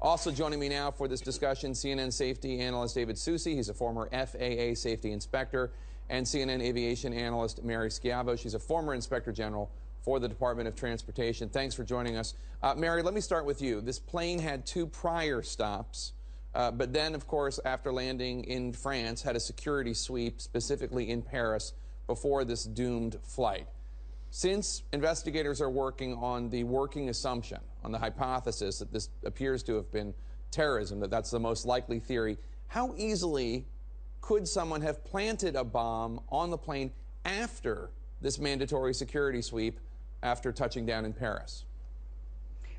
Also joining me now for this discussion, CNN safety analyst David Susi. He's a former FAA safety inspector, and CNN aviation analyst Mary Schiavo. She's a former inspector general for the Department of Transportation. Thanks for joining us. Mary, let me start with you. This plane had 2 prior stops, but then, of course, after landing in France, had a security sweep, specifically in Paris, before this doomed flight. Since investigators are working on the working assumption, on the hypothesis that this appears to have been terrorism, that's the most likely theory, how easily could someone have planted a bomb on the plane after this mandatory security sweep after touching down in Paris?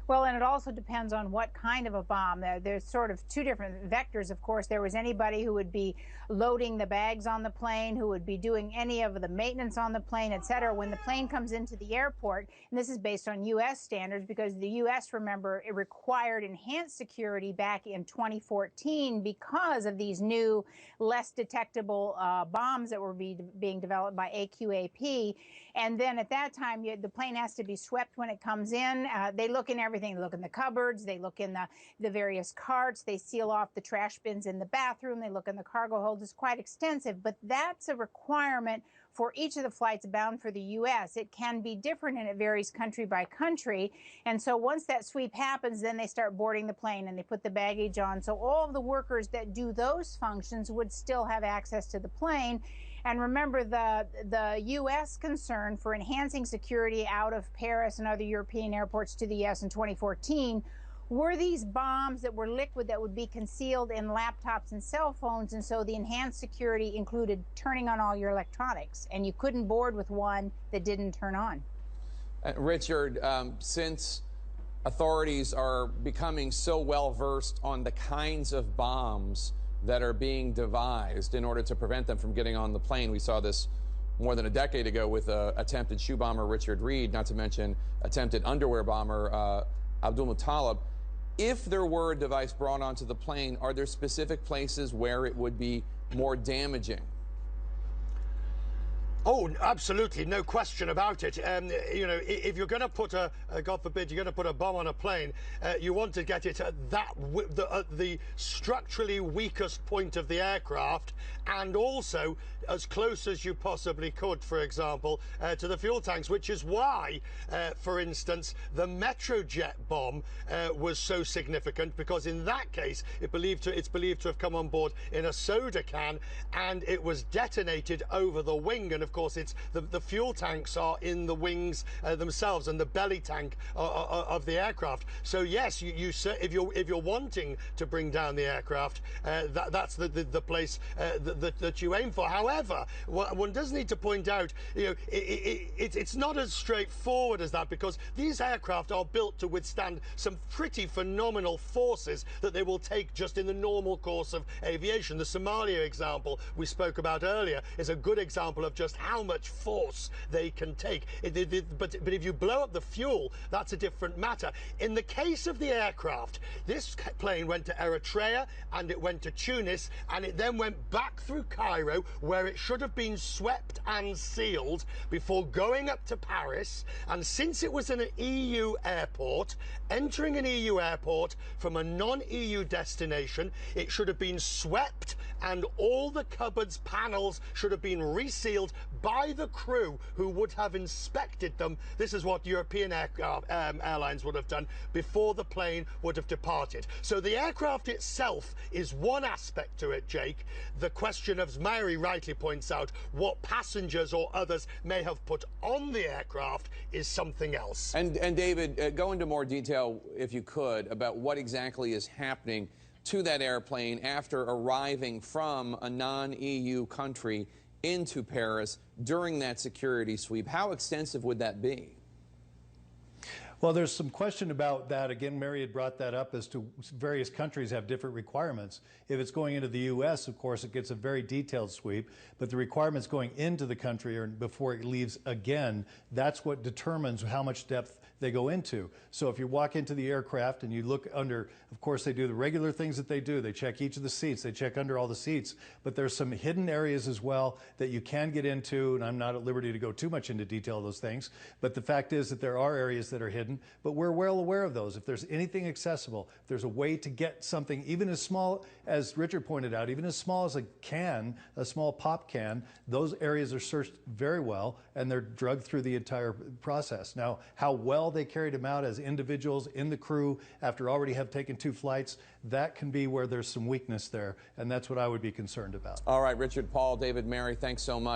Well, and it also depends on what kind of a bomb. There's sort of 2 different vectors, of course. There was anybody who would be loading the bags on the plane, who would be doing any of the maintenance on the plane, et cetera. When the plane comes into the airport, and this is based on U.S. standards, because the U.S., remember, it required enhanced security back in 2014 because of these new, less detectable bombs that were being developed by AQAP. And then at that time, the plane has to be swept when it comes in. They look in everything. They look in the cupboards. They look in the various carts. They seal off the trash bins in the bathroom. They look in the cargo holds. It's quite extensive, but that's a requirement for each of the flights bound for the U.S. It can be different, and it varies country by country. And so once that sweep happens, then they start boarding the plane and they put the baggage on. So all of the workers that do those functions would still have access to the plane. And remember, the U.S. concern for enhancing security out of Paris and other European airports to the U.S. in 2014 were these bombs that were liquid that would be concealed in laptops and cell phones. And so the enhanced security included turning on all your electronics, and you couldn't board with one that didn't turn on. Richard, since authorities are becoming so well versed on the kinds of bombs that are being devised in order to prevent them from getting on the plane. We saw this more than a decade ago with attempted shoe bomber Richard Reed, not to mention attempted underwear bomber Abdul Muttalib. If there were a device brought onto the plane, are there specific places where it would be more damaging? Oh, absolutely, no question about it. You know, if you're going to put God forbid, you're going to put a bomb on a plane, you want to get it at the structurally weakest point of the aircraft, and also as close as you possibly could, for example, to the fuel tanks, which is why, for instance, the Metrojet bomb was so significant, because in that case, it's believed to have come on board in a soda can, and it was detonated over the wing, and of course, it's the fuel tanks are in the wings themselves and the belly tank of the aircraft. So yes, if you're wanting to bring down the aircraft, that's the place that you aim for. However, one does need to point out, you know, it's not as straightforward as that, because these aircraft are built to withstand some pretty phenomenal forces that they will take just in the normal course of aviation. The Somalia example we spoke about earlier is a good example of just how much force they can take. But if you blow up the fuel, that's a different matter. In the case of the aircraft, this plane went to Eritrea and it went to Tunis, and it then went back through Cairo, where it should have been swept and sealed before going up to Paris. And since it was in an EU airport, entering an EU airport from a non-EU destination, it should have been swept, and all the cupboards, panels should have been resealed by the crew who would have inspected them. This is what European airlines would have done before the plane would have departed. So the aircraft itself is one aspect to it, Jake. The question, as Mary rightly points out, what passengers or others may have put on the aircraft is something else. And David, go into more detail, if you could, about what exactly is happening to that airplane after arriving from a non-EU country into Paris during that security sweep. How extensive would that be? Well, there's some question about that. Again, Mary had brought that up as to various countries have different requirements. If it's going into the U.S., of course, it gets a very detailed sweep, but the requirements going into the country or before it leaves again, that's what determines how much depth they go into. So if you walk into the aircraft and you look under, of course they do the regular things that they do. They check each of the seats, they check under all the seats, but there's some hidden areas as well that you can get into, and I'm not at liberty to go too much into detail of those things, but the fact is that there are areas that are hidden, but we're well aware of those. If there's anything accessible, if there's a way to get something even as small as Richard pointed out, even as small as a can, a small pop can, those areas are searched very well and they're drugged through the entire process. Now, how well they carried him out as individuals in the crew after already have taken 2 flights, that can be where there's some weakness there, and that's what I would be concerned about. All right, Richard, Paul, David, Mary, thanks so much.